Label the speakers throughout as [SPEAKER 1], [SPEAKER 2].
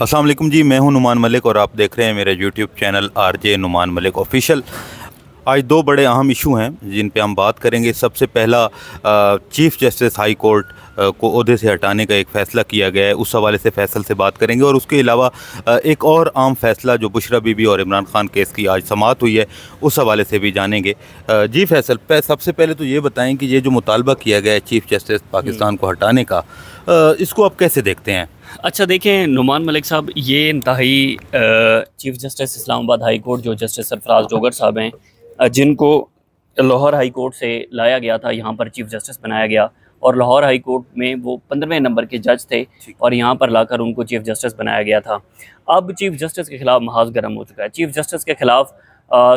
[SPEAKER 1] अस्सलाम वालेकुम जी, मैं हूं नुमान मलिक और आप देख रहे हैं मेरा YouTube channel RJ Numan Malik official. आज दो बड़े अहम इशू हैं जिन पे हम बात करेंगे। सबसे पहला, चीफ़ जस्टिस हाई कोर्ट को ओहदे से हटाने का एक फ़ैसला किया गया है, उस हवाले से फैसल से बात करेंगे। और उसके अलावा एक और अहम फ़ैसला जो बुशरा बीबी और इमरान खान केस की आज समाअत हुई है, उस हवाले से भी जानेंगे। जी फैसल, सबसे पहले तो ये बताएं कि ये जो मुतालबा किया गया है चीफ़ जस्टिस पाकिस्तान को हटाने का, इसको आप कैसे देखते हैं?
[SPEAKER 2] अच्छा देखें नुमान मलिक साहब, ये इंतहाई chief justice Islamabad high court जो जस्टिस सरफराज डोगर साहब हैं, जिनको लाहौर हाई कोर्ट से लाया गया था, यहाँ पर चीफ़ जस्टिस बनाया गया। और लाहौर हाई कोर्ट में वो 15वें नंबर के जज थे और यहाँ पर लाकर उनको चीफ़ जस्टिस बनाया गया था। अब चीफ़ जस्टिस के ख़िलाफ़ महाज गर्म हो चुका है। चीफ़ जस्टिस के ख़िलाफ़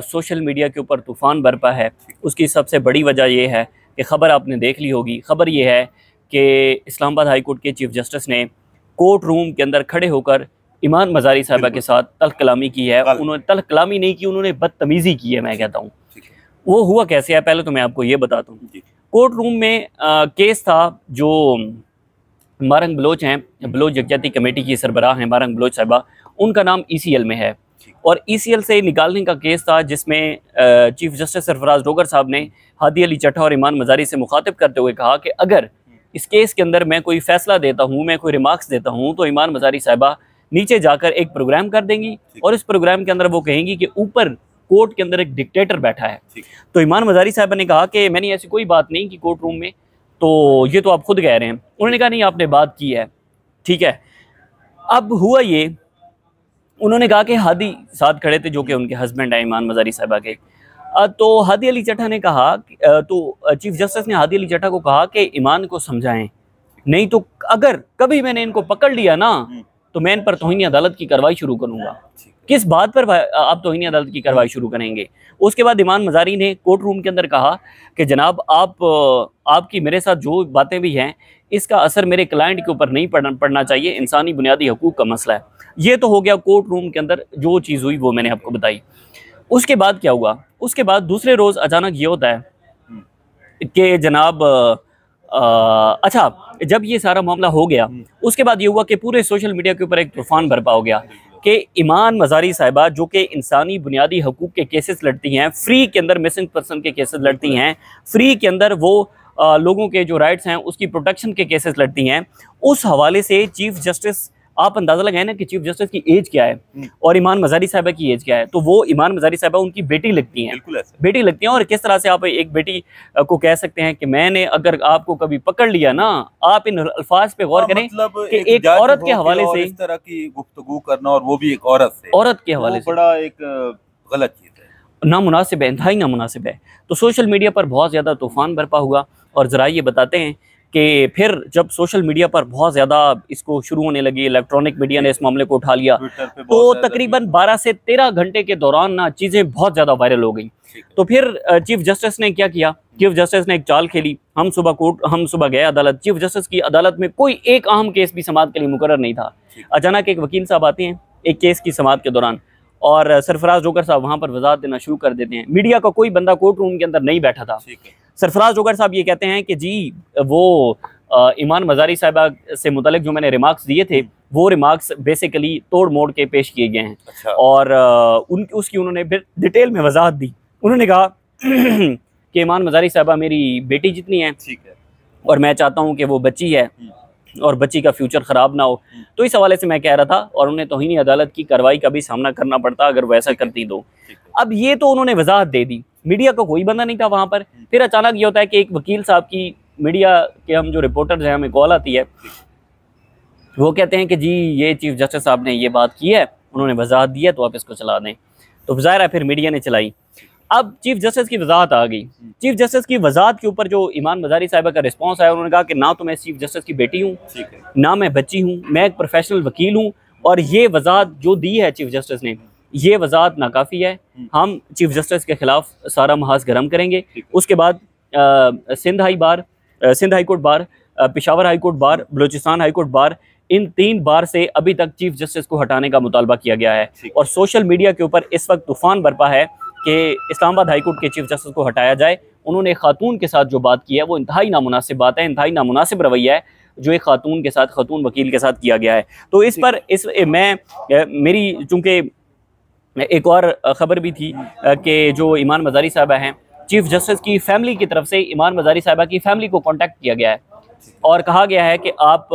[SPEAKER 2] सोशल मीडिया के ऊपर तूफ़ान बरपा है। उसकी सबसे बड़ी वजह यह है कि ख़बर आपने देख ली होगी। ख़बर यह है कि इस्लामाबाद हाई कोर्ट के चीफ़ जस्टिस ने कोर्ट रूम के अंदर खड़े होकर ईमान मज़ारी साहिबा के साथ तल्ख़ कलामी की है। उन्होंने तल्ख़ कलामी नहीं की, उन्होंने बदतमीज़ी की है। मैं कहता हूँ वो हुआ कैसे है, पहले तो मैं आपको ये बताता हूँ। कोर्ट रूम में केस था जो मारंग बलोच हैं, बलोच यकजहती कमेटी की सरबराह हैं मारंग बलोच साहिबा, उनका नाम ECL में है। और ECL से निकालने का केस था जिसमें चीफ़ जस्टिस सरफराज डोगर साहब ने हादी अली चट्टा और ईमान मज़ारी से मुखातिब करते हुए कहा कि अगर इस केस के अंदर मैं कोई फ़ैसला देता हूँ, मैं कोई रिमार्क्स देता हूँ, तो ईमान मज़ारी साहिबा नीचे जाकर एक प्रोग्राम कर देंगी और इस प्रोग्राम के अंदर वो कहेंगी कि ऊपर कोर्ट के अंदर एक डिक्टेटर बैठा है। तो ईमान मज़ारी साहिबा ने कहा कि मैंने ऐसी कोई बात नहीं की कोर्ट रूम में, तो ये तो आप खुद कह रहे हैं। उन्होंने कहा नहीं, आपने बात की है, ठीक है। अब हुआ ये, उन्होंने कहा कि हादी साथ खड़े थे जो कि उनके हस्बैंड हैं ईमान मज़ारी साहिबा के। तो हादी अली चट्टा ने कहा, तो चीफ़ जस्टिस ने हादी अली चट्टा को कहा कि ईमान को समझाएं, नहीं तो अगर कभी मैंने इनको पकड़ लिया ना तो मैं इन पर तौहीन अदालत की कार्रवाई शुरू करूंगा। किस बात पर आप तौहीन अदालत की कार्रवाई शुरू करेंगे? उसके बाद ईमान मज़ारी ने कोर्ट रूम के अंदर कहा कि जनाब आपकी मेरे साथ जो बातें भी हैं इसका असर मेरे क्लाइंट के ऊपर नहीं पड़ना चाहिए, इंसानी बुनियादी हकूक़ का मसला है। ये तो हो गया कोर्ट रूम के अंदर जो चीज़ हुई वो मैंने आपको बताई। उसके बाद क्या हुआ? उसके बाद दूसरे रोज़ अचानक ये होता है कि जनाब अच्छा, जब ये सारा मामला हो गया उसके बाद ये हुआ कि पूरे सोशल मीडिया के ऊपर एक तूफ़ान बरपा हो गया कि ईमान मज़ारी साहिबा जो कि इंसानी बुनियादी हकूक़ के केसेस लड़ती हैं, फ्री के अंदर मिसिंग पर्सन के केसेस लड़ती हैं, फ्री के अंदर वो लोगों के जो राइट्स हैं उसकी प्रोटेक्शन के केसेस लड़ती हैं। उस हवाले से चीफ़ जस्टिस, आप अंदाज़ा लगाएं ना कि चीफ़ जस्टिस की एज क्या है और ईमान मज़ारी साहिबा की एज क्या है। तो वो ईमान मज़ारी साहिबा उनकी बेटी लगती हैं, बेटी लगती हैं। और किस तरह से आप एक बेटी को कह सकते हैं कि मैंने अगर आपको कभी पकड़ लिया ना, आप इन अल्फाज पे गौर करें कि एक औरत के हवाले से
[SPEAKER 1] इस तरह की गुफ्तगू करना और वो भी एक औरत
[SPEAKER 2] के हवाले से
[SPEAKER 1] बड़ा एक गलत चीज़ है,
[SPEAKER 2] नामुनासिब है, इंतहाई नामुनासिब है। तो सोशल मीडिया पर बहुत ज़्यादा तूफ़ान बरपा हुआ और ज़रा ये बताते हैं कि फिर जब सोशल मीडिया पर बहुत ज़्यादा इसको शुरू होने लगी, इलेक्ट्रॉनिक मीडिया ने इस मामले को उठा लिया, तो तकरीबन 12 से 13 घंटे के दौरान ना चीज़ें बहुत ज़्यादा वायरल हो गई। तो फिर चीफ़ जस्टिस ने क्या किया? चीफ़ जस्टिस ने एक चाल खेली। हम सुबह गए अदालत। चीफ़ जस्टिस की अदालत में कोई एक अहम केस भी समाअत के लिए मुकर्रर नहीं था। अचानक एक वकील साहब आते हैं एक केस की समाअत के दौरान और सरफराज डोगर साहब वहाँ पर वजाहत देना शुरू कर देते हैं। मीडिया का कोई बंदा कोर्ट रूम के अंदर नहीं बैठा था। सरफराज डोगर साहब ये कहते हैं कि जी वो ईमान मज़ारी साहिबा से मुतालिक जो मैंने रिमार्क्स दिए थे वो रिमार्क्स बेसिकली तोड़ मोड़ के पेश किए गए हैं।
[SPEAKER 1] अच्छा।
[SPEAKER 2] और उसकी उन्होंने फिर डिटेल में वजाहत दी। उन्होंने कहा कि ईमान मज़ारी साहिबा मेरी बेटी जितनी है, ठीक है, और मैं चाहता हूँ कि वो बच्ची है और बच्ची का फ्यूचर ख़राब ना हो। तो इस हवाले से मैं कह रहा था और उन्हें तौहीन अदालत की कार्रवाई का भी सामना करना पड़ता अगर वैसा करती तो। अब ये तो उन्होंने वजाहत दे दी, मीडिया का कोई बंदा नहीं था वहाँ पर। फिर अचानक ये होता है कि एक वकील साहब की, मीडिया के हम जो रिपोर्टर्स हैं, हमें कॉल आती है, वो कहते हैं कि जी ये चीफ़ जस्टिस साहब ने ये बात की है, उन्होंने वजाहत दी है, तो आप इसको चला दें। तो ज़ाहिर है फिर मीडिया ने चलाई। अब चीफ़ जस्टिस की वजाहत आ गई। चीफ़ जस्टिस की वजाहत के ऊपर जो ईमान मज़ारी साहिबा का रिस्पॉन्स आया, उन्होंने कहा कि ना तो मैं चीफ़ जस्टिस की बेटी हूँ, ना मैं बच्ची हूँ, मैं एक प्रोफेशनल वकील हूँ, और ये वजाहत जो दी है चीफ़ जस्टिस ने, ये वजाहत नाकाफ़ी है। हम चीफ़ जस्टिस के ख़िलाफ़ सारा महाज गर्म करेंगे। उसके बाद Sindh high court bar, Peshawar high court bar, Balochistan high court bar, इन 3 बार से अभी तक चीफ़ जस्टिस को हटाने का मुतालबा किया गया है। और सोशल मीडिया के ऊपर इस वक्त तूफ़ान बरपा है कि इस्लामाबाद हाई कोर्ट के चीफ़ जस्टिस को हटाया जाए। उन्होंने खातून के साथ जो बात की है वो इंतहाई नामुनासिब बात है, इंतहाई नामुनासिब रवैया है। जो एक खातून के साथ, खातून वकील के साथ किया गया है। तो इस पर मेरी चूँकि एक और ख़बर भी थी कि जो ईमान मज़ारी साहबा हैं, चीफ जस्टिस की फैमिली की तरफ से ईमान मज़ारी साहबा की फैमिली को कांटेक्ट किया गया है और कहा गया है कि आप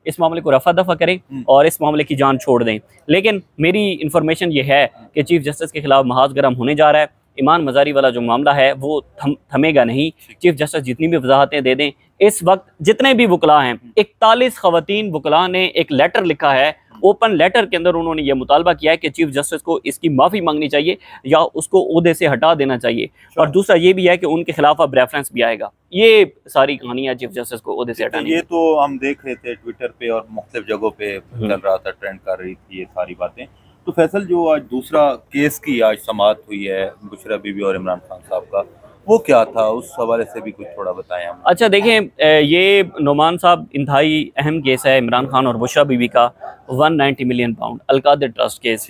[SPEAKER 2] इस मामले को रफा दफा करें और इस मामले की जान छोड़ दें। लेकिन मेरी इन्फॉर्मेशन ये है कि चीफ जस्टिस के खिलाफ महाज गर्म होने जा रहा है। ईमान मज़ारी वाला जो मामला है वो थमेगा नहीं। चीफ जस्टिस जितनी भी वजाहतें दे दें, इस वक्त जितने भी वकला हैं, 41 ख़वातीन वकला ने एक लेटर लिखा है। ओपन लेटर के अंदर उन्होंने ये मुतालबा किया है कि चीफ जस्टिस को इसकी माफ़ी मांगनी चाहिए या उसको ओहदे से हटा देना चाहिए। और दूसरा ये भी है कि उनके खिलाफ अब रेफरेंस भी आएगा। ये सारी कहानियाँ चीफ जस्टिस को ओहदे से हटाने।
[SPEAKER 1] ये तो हम देख रहे थे ट्विटर पे और मुख्तलिफ जगहों पे चल रहा था, ट्रेंड कर रही थी ये सारी बातें। तो फैसल, जो आज दूसरा केस की आज समाअत हुई है बुशरा बीबी और इमरान खान साहब का, वो क्या था? उस हवाले से भी कुछ थोड़ा बताएं हम।
[SPEAKER 2] अच्छा देखें, ये नुमान साहब इंतहाई अहम केस है इमरान खान और बुशरा बीबी का, 190 million pound Al-Qadir trust case,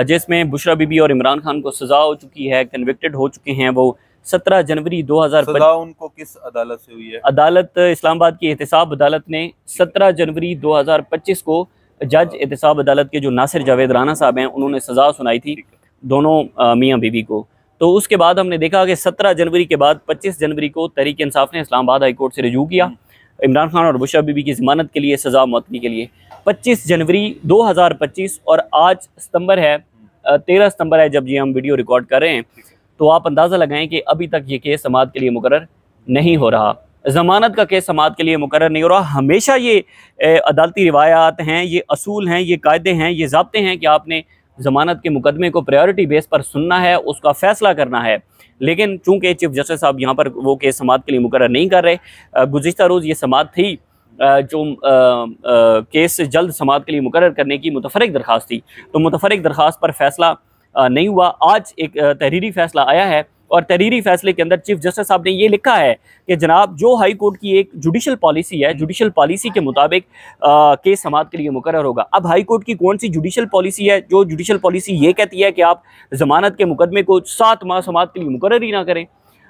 [SPEAKER 2] जिसमें बुशरा बीबी और इमरान खान को सज़ा हो चुकी है, कन्विक्टेड हो चुके हैं। वो 17 जनवरी 2025
[SPEAKER 1] उनको किस अदालत से हुई है?
[SPEAKER 2] अदालत इस्लामाबाद की एहतसाब अदालत ने 17 जनवरी 2025 को जज एहतसाब अदालत के जो नासिर जावेद राना साहब हैं, उन्होंने सज़ा सुनाई थी दोनों मियाँ बीवी को। तो उसके बाद हमने देखा कि 17 जनवरी के बाद 25 जनवरी को तहरीक इंसाफ ने इस्लामाबाद हाई कोर्ट से रजू किया इमरान खान और बुशरा बीबी की ज़मानत के लिए, सज़ा मुअत्तली के लिए। 25 जनवरी 2025 और आज सितंबर है, 13 सितंबर है जब ये हम वीडियो रिकॉर्ड कर रहे हैं। तो आप अंदाज़ा लगाएं कि अभी तक ये केस समाअत के लिए मुकर्रर नहीं हो रहा। ज़मानत का केस समाअत के लिए मुकर्रर नहीं हो रहा। हमेशा ये अदालती रिवायात हैं, ये असूल हैं, ये कायदे हैं, ये ज़ाब्ते हैं कि आपने ज़मानत के मुकदमे को प्रायोरिटी बेस पर सुनना है, उसका फ़ैसला करना है। लेकिन चूँकि चीफ जस्टिस साहब यहाँ पर वो केस समाअत के लिए मुकर्रर नहीं कर रहे, गुज़िश्ता रोज़ ये समाअत थी जो केस जल्द समाअत के लिए मुकर्रर करने की मुतफर्रिक दरख्वास्त थी, तो मुतफर्रिक दरख्वास्त पर फ़ैसला नहीं हुआ। आज एक तहरीरी फ़ैसला आया है और तहरीरी फ़ैसले के अंदर चीफ जस्टिस साहब ने ये लिखा है कि जनाब, जो हाई कोर्ट की एक जुडिशल पॉलिसी है, जुडिशल पॉलिसी के मुताबिक केस समाअत के लिए मुकर्रर होगा। अब हाई कोर्ट की कौन सी जुडिशल पॉलिसी है जो जुडिशल पॉलिसी ये कहती है कि आप ज़मानत के मुकदमे को 7 माह समाअत के लिए मुकर्रर ही ना करें?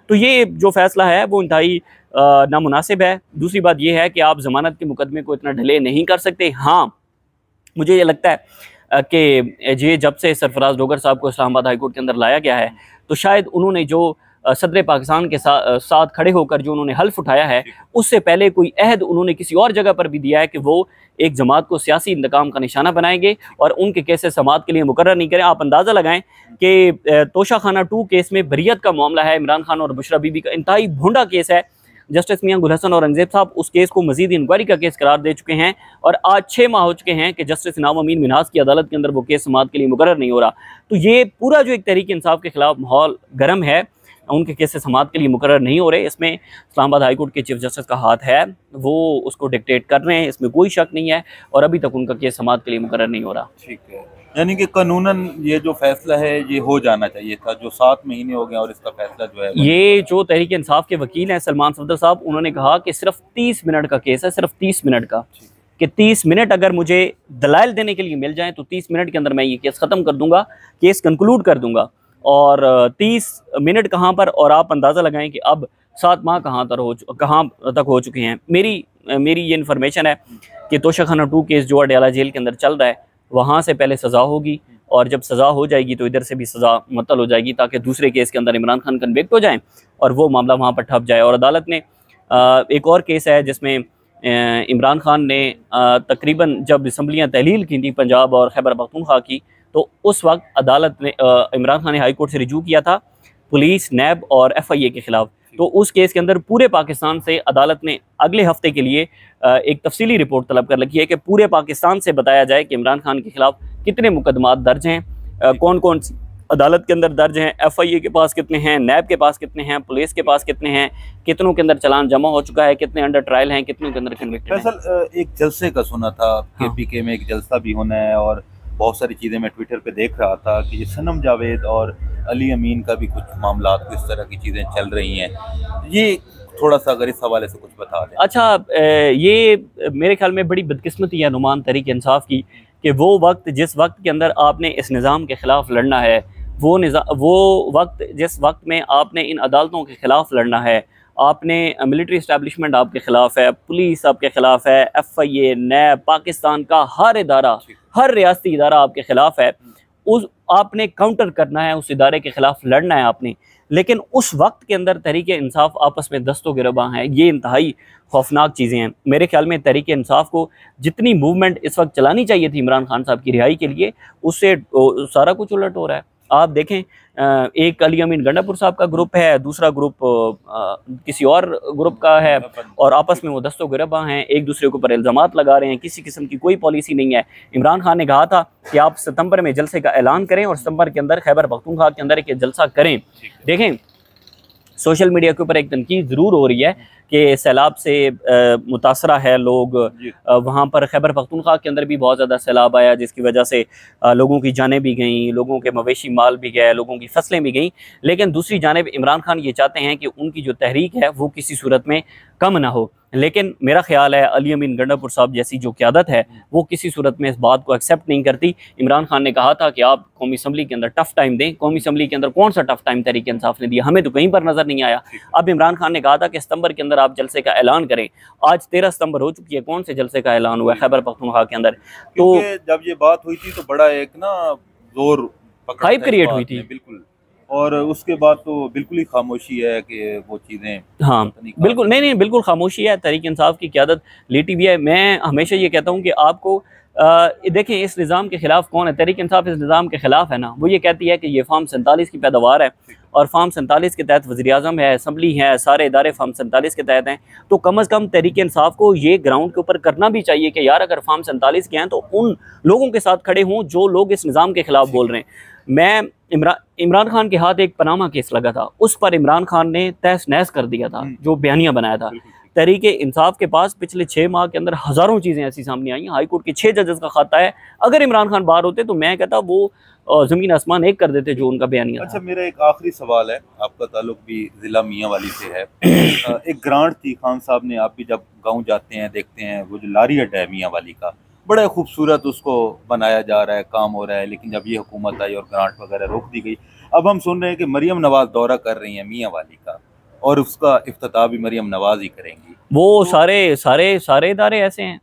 [SPEAKER 2] तो ये जो फ़ैसला है वो इंतहाई नामुनासिब है। दूसरी बात यह है कि आप ज़मानत के मुकदमे को इतना डिले नहीं कर सकते। हाँ, मुझे ये लगता है कि ये जब से सरफराज डोगर साहब को इस्लामाबाद हाई कोर्ट के अंदर लाया गया है, तो शायद उन्होंने जो सदर पाकिस्तान के साथ खड़े होकर जो उन्होंने हल्फ उठाया है, उससे पहले कोई अहद उन्होंने किसी और जगह पर भी दिया है कि वो एक जमात को सियासी इंतकाम का निशाना बनाएंगे और उनके केसेस समाअत के लिए मुकर्रर नहीं करें। आप अंदाज़ा लगाएं कि तोशाखाना 2 केस में बरियत का मामला है, इमरान खान और बुशरा बीबी का इंतहाई भोंडा केस है। जस्टिस मियां गुल हसन औरंगजेब साहब उस केस को मजीद इंक्वायरी का केस करार दे चुके हैं और आज 6 माह हो चुके हैं कि जस्टिस इनाम अमीन मिन्हाज की अदालत के अंदर वो केस समाअत के लिए मुकर्रर नहीं हो रहा। तो ये पूरा जो एक तहरीक इंसाफ के खिलाफ माहौल गर्म है, उनके केसेस समाअत के लिए मुकर्रर नहीं हो रहे। इसमें इस्लामाबाद हाई कोर्ट के चीफ जस्टिस का हाथ है, वो उसको डिक्टेट कर रहे हैं, इसमें कोई शक नहीं है, और अभी तक उनका केस समाअत के लिए मुकर्रर नहीं हो रहा।
[SPEAKER 1] ठीक है, यानी कि कानूनन ये जो फैसला है ये हो जाना चाहिए था, जो 7 महीने हो गए और इसका फैसला जो है।
[SPEAKER 2] ये जो तहरीक इंसाफ के वकील हैं सलमान सफदर साहब, उन्होंने कहा कि सिर्फ 30 मिनट का केस है, सिर्फ 30 मिनट का, कि 30 मिनट अगर मुझे दलाइल देने के लिए मिल जाएं तो 30 मिनट के अंदर मैं ये केस ख़त्म कर दूंगा, केस कंक्लूड कर दूंगा। और 30 मिनट कहाँ पर, और आप अंदाज़ा लगाएं कि अब 7 माह कहाँ तक हो चुके हैं। मेरी ये इन्फॉर्मेशन है कि तोशाखाना 2 केस जो अडयाला जेल के अंदर चल रहा है, वहाँ से पहले सज़ा होगी, और जब सज़ा हो जाएगी तो इधर से भी सज़ा मुअत्तल हो जाएगी, ताकि दूसरे केस के अंदर इमरान खान कन्विक्ट हो जाएं और वो मामला वहाँ पर ठप जाए। और अदालत ने एक और केस है जिसमें इमरान खान ने तकरीबन जब असम्बलियाँ तहलील की थी पंजाब और खैबर पख्तूनख्वा की, तो उस वक्त अदालत ने इमरान खान ने हाई कोर्ट से रिजू किया था पुलिस, नैब और FIA के ख़िलाफ़। तो उस केस के अंदर पूरे पाकिस्तान से अदालत ने अगले हफ्ते के लिए एक तफसीली रिपोर्ट तलब कर रखी है कि पूरे पाकिस्तान से बताया जाए कि इमरान खान के खिलाफ कितने मुकदमात दर्ज हैं, कौन कौन सी अदालत के अंदर दर्ज हैं, FIA के पास कितने हैं, नैब के पास कितने हैं, पुलिस के पास कितने हैं, कितनों के अंदर चलान जमा हो चुका है, कितने अंडर ट्रायल हैं, कितनों के अंदर कन्विक्टेड हैं।
[SPEAKER 1] एक जलसे का सुना था, KPK में एक जलसा भी होना है, और बहुत सारी चीज़ें मैं ट्विटर पे देख रहा था कि ये सनम जावेद और अली अमीन का भी कुछ मामला, इस तरह की चीज़ें चल रही हैं। ये थोड़ा सा अगर इस हवाले से कुछ बता दें।
[SPEAKER 2] अच्छा, ये मेरे ख्याल में बड़ी बदकिस्मती है नुमान तहरीक इंसाफ की कि वो वक्त जिस वक्त के अंदर आपने इस निज़ाम के ख़िलाफ़ लड़ना है, वो वक्त जिस वक्त में आपने इन अदालतों के ख़िलाफ़ लड़ना है, आपने मिलिट्री इस्टेब्लिशमेंट आपके ख़िलाफ़ है, पुलिस आपके ख़िलाफ़ है, FIA, नैब, पाकिस्तान का हर इदारा, हर रियासती इदारा आपके ख़िलाफ़ है। उस आपने काउंटर करना है, उस इदारे के ख़िलाफ़ लड़ना है आपने। लेकिन उस वक्त के अंदर तहरीक इंसाफ आपस में दस्तो गिरबा हैं। ये इंतहाई खौफनाक चीज़ें हैं। मेरे ख्याल में तहरीक इंसाफ को जितनी मूवमेंट इस वक्त चलानी चाहिए थी इमरान खान साहब की रिहाई के लिए, उससे सारा कुछ उलट हो रहा है। आप देखें, एक अली अमीन गंडापुर साहब का ग्रुप है, दूसरा ग्रुप किसी और ग्रुप का है, और आपस में वो दस्तो गिरबा हैं, एक दूसरे के ऊपर इल्ज़ामात लगा रहे हैं। किसी किस्म की कोई पॉलिसी नहीं है। इमरान खान ने कहा था कि आप सितंबर में जलसे का ऐलान करें और सितंबर के अंदर खैबर पख्तूनख्वा के अंदर एक जलसा करें। देखें, सोशल मीडिया के ऊपर एक तनकीद ज़रूर हो रही है कि सैलाब से मुतासरा है लोग, वहाँ पर खैबर पख्तूनख्वा के अंदर भी बहुत ज़्यादा सैलाब आया, जिसकी वजह से लोगों की जानें भी गईं, लोगों के मवेशी माल भी गए, लोगों की फसलें भी गईं। लेकिन दूसरी जानिब इमरान खान ये चाहते हैं कि उनकी जो तहरीक है वो किसी सूरत में कम ना हो। लेकिन मेरा ख्याल है अली अमीन गंडापुर साहब जैसी जो क़यादत है वो किसी सूरत में इस बात को एक्सेप्ट नहीं करती। इमरान खान ने कहा था कि आप कौमी असम्बली के अंदर टफ़ टाइम दें। कौमी असम्बली के अंदर कौन सा टफ़ टाइम तहरीक इंसाफ ने दिया? हमें तो कहीं पर नज़र नहीं आया। अब इमरान खान ने कहा था कि सितंबर के अंदर आप जलसे का ऐलान करें। आज 13 सितंबर हो चुकी है, कौन से जलसे का ऐलान हुआ है खैबर पख्तूनख्वा के अंदर? तो
[SPEAKER 1] जब ये बात हुई थी तो बड़ा एक ना जोर
[SPEAKER 2] हाइप क्रिएट हुई थी,
[SPEAKER 1] बिल्कुल, और उसके बाद तो बिल्कुल ही खामोशी है कि वो चीज़ें,
[SPEAKER 2] हाँ बिल्कुल नहीं, बिल्कुल खामोशी है। तहरीक इंसाफ की क़यादत लेटी हुई है। मैं हमेशा ये कहता हूँ कि आपको देखें इस निज़ाम के ख़िलाफ़ कौन है। तहरीक इंसाफ इस निज़ाम के ख़िलाफ़ है ना। वो ये कहती है कि ये फार्म 47 की पैदावार है और फार्म 47 के तहत वज़ीर-ए-आज़म है, असम्बली है, सारे इदारे फार्म 47 के तहत हैं। तो कम अज़ कम तहरीक इंसाफ को ये ग्राउंड के ऊपर करना भी चाहिए कि यार अगर फार्म 47 के हैं तो उन लोगों के साथ खड़े हों जो लोग इस निज़ाम के ख़िलाफ़ बोल रहे हैं। मैं इमरान खान के हाथ एक पनामा केस लगा था, उस पर इमरान खान ने तहस नहस कर दिया था, जो बयानिया बनाया था। तहरीक इंसाफ के पास पिछले 6 माह के अंदर हज़ारों चीज़ें ऐसी सामने आई। हाई कोर्ट के 6 जजेस का खाता है। अगर इमरान खान बाहर होते तो मैं कहता वो ज़मीन आसमान एक कर देते जो उनका बयानिया था।
[SPEAKER 1] अच्छा, मेरा एक आखिरी सवाल है, आपका ताल्लुक भी ज़िला मियांवाली से है। एक ग्रांट थी खान साहब ने, आप भी जब गाँव जाते हैं देखते हैं वो जो लारी अड्डा है मियांवाली का, बड़ा खूबसूरत उसको बनाया जा रहा है, काम हो रहा है। लेकिन जब ये हुकूमत आई और ग्रांट वगैरह रोक दी गई, अब हम सुन रहे हैं कि मरियम नवाज़ दौरा कर रही हैं मियांवाली का और उसका इफ्तिताह भी मरियम नवाज़ ही करेंगी।
[SPEAKER 2] वो सारे इदारे ऐसे हैं,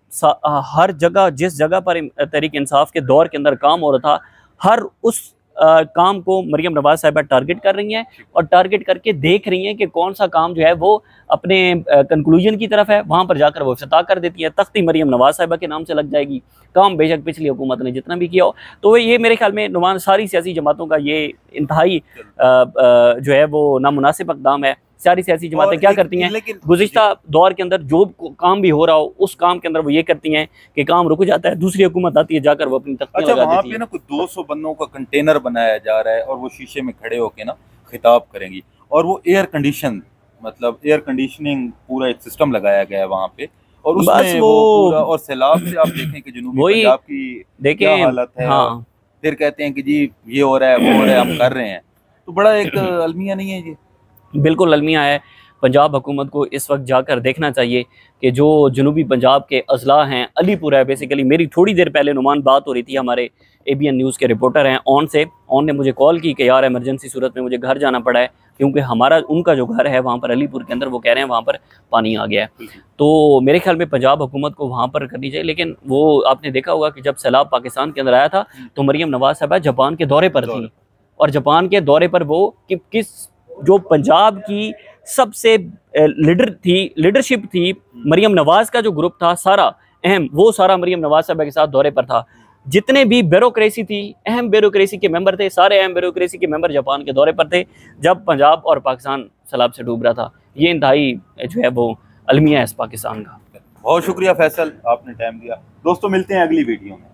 [SPEAKER 2] हर जगह जिस जगह पर तहरीक इंसाफ के दौर के अंदर काम हो रहा था, हर उस काम को मरियम नवाज़ साहिबा टारगेट कर रही हैं और टारगेट करके देख रही हैं कि कौन सा काम जो है वो अपने कंक्लूजन की तरफ है, वहाँ पर जाकर वो इफ्तिताह कर देती है। तख्ती मरियम नवाज़ साहिबा के नाम से लग जाएगी। काम बेशक पिछली हुकूमत ने जितना भी किया हो। तो ये मेरे ख्याल में नुमान सारी सियासी जमातों का ये इंतहाई जो है वो नामुनासिब इक़दाम है। सारी सियासी जमातें क्या करती हैं, गुज़िश्ता दौर के अंदर जो काम भी हो रहा हो उस काम के अंदर वो ये करती हैं कि काम रुक जाता है, दूसरी हुकूमत आती है, जाकर वो अपनी तख्तियां लगा देती है।
[SPEAKER 1] वहाँ पे ना कुछ 200 बंदों का कंटेनर बनाया जा रहा है और वो शीशे में खड़े होके ना खिताब करेंगी, और वो एयर कंडीशन, मतलब एयर कंडीशनिंग पूरा एक सिस्टम लगाया गया है वहाँ पे, और उसमें वो पूरा, और सैलाब से आप देखें कि जनूबी पंजाब की क्या हालत है। हाँ। फिर कहते हैं कि जी ये हो रहा है वो हो रहा है, हम कर रहे हैं। तो बड़ा एक अलमिया नहीं है ये?
[SPEAKER 2] बिल्कुल अलमिया है। पंजाब हुकूमत को इस वक्त जाकर देखना चाहिए कि जो जनूबी पंजाब के अजला हैं, अलीपुर है बेसिकली। मेरी थोड़ी देर पहले नुमान बात हो रही थी, हमारे ABN न्यूज़ के रिपोर्टर हैं ऑन ने मुझे कॉल की कि यार इमरजेंसी सूरत में मुझे घर जाना पड़ा है, क्योंकि उनका जो घर है वहाँ पर अलीपुर के अंदर, वो कह रहे हैं वहाँ पर पानी आ गया है। तो मेरे ख्याल में पंजाब हुकूमत को वहाँ पर करनी चाहिए। लेकिन वो आपने देखा होगा कि जब सैलाब पाकिस्तान के अंदर आया था तो मरियम नवाज़ साहिबा जापान के दौरे पर थी, और जापान के दौरे पर वो किस जो पंजाब की सबसे लीडरशिप थी, मरियम नवाज़ का जो ग्रुप था सारा अहम, वो सारा मरियम नवाज़ साहिबा के साथ दौरे पर था। जितने भी ब्यूरोक्रेसी थी, अहम ब्यूरोक्रेसी के मेंबर थे, सारे अहम ब्यूरोक्रेसी के मेंबर जापान के दौरे पर थे जब पंजाब और पाकिस्तान सैलाब से डूब रहा था। ये इंतहाई जो है वो अलमिया है इस पाकिस्तान का।
[SPEAKER 1] बहुत शुक्रिया फैसल, आपने टाइम दिया। दोस्तों मिलते हैं अगली वीडियो में।